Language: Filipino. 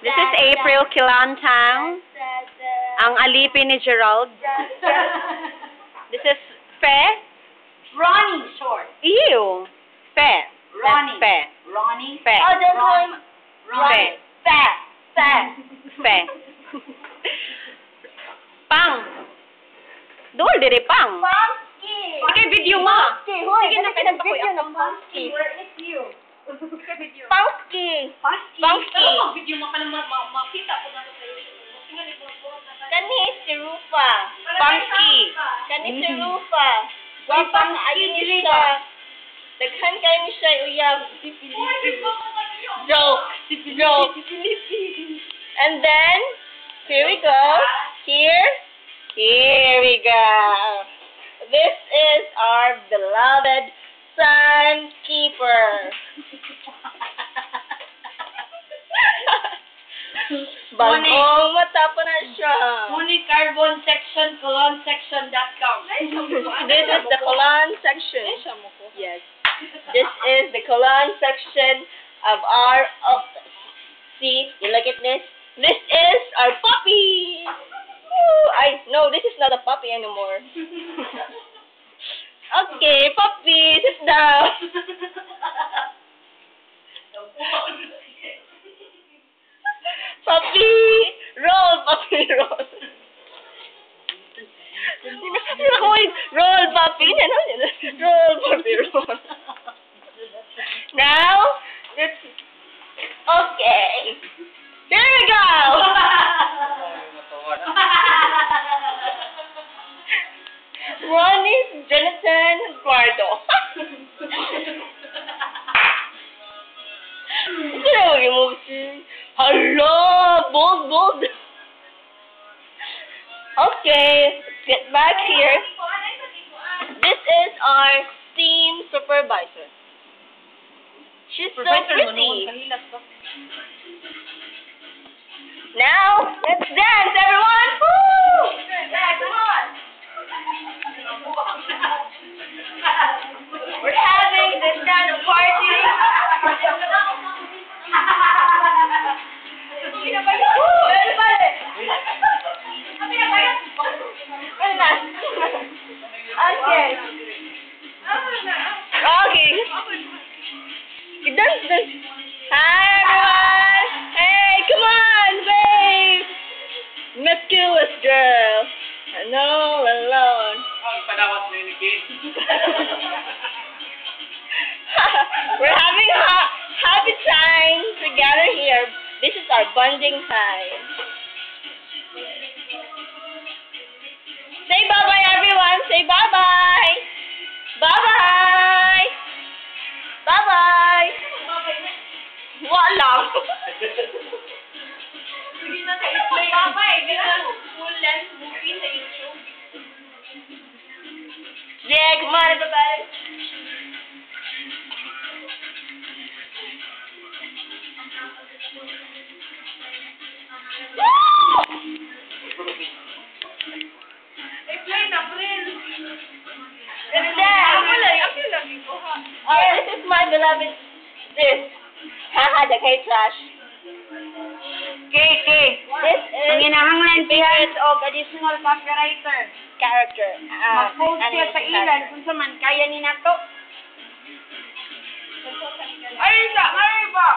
This is April Kilantang. Ang alipin ni Gerald. This is Fe. Ronnie short. Ew. Fe. Ronnie. Fe. Ronnie. Fe. Oh, that's Ronnie. Ronnie. Fe. Fe. Fe. Pang. Doon, dire pang. Punky. Sige, video mo. Punky. Hoy, Sige na, video pinagpakuya ng ko. Punky. Where is you? Video. Punky. Punky. Punky. Pero mag-video mo ka na makita ko na ito kayo. Tingnan ito po. Kani si Rufa. Punky. Kani si Rufa. Why Wapang punky, ayun dili siya. ba? Daghan kayo ni siya uyab. Si Filipi. Joke. Joke. And then, here we go. Here we go. This is our beloved Sun Keeper. Bagong mata pa na siya. Unicarbonsection.colonsection.com. This is the colon section. Yes. This is the colon section of our office. See, you look at this. This is our puppy. No, this is not a puppy anymore. Okay, puppy, sit down. Puppy, roll, puppy, roll. Roll, puppy. Roll, puppy, roll. Now, let's... Okay. Here we go. One is Jonathan Guardo. Hello, bold. Okay, let's get back here. This is our team supervisor. She's so pretty. Now, let's dance, everyone! Woo! Come on. We're having this kind of party. Okay. Dance. Hi, everyone. Hey, come on, babe. Miscuous girl. No, alone. We're having a happy time together here. This is our bonding time. Say bye-bye, everyone. Say bye-bye. Bye-bye. Bye-bye. Wala. Hindi na sa i-play. Babay, full length movie sa YouTube. Yeah, come on, everybody. I-play na, friend. And then, this is my beloved sis. Haha, the K-Trash. KK. This is Ang inahanglan figures og additional copywriter. character. Mag-post siya sa animation ilan character. kung sa man kaya ni nato. Ay, isa, ay ba?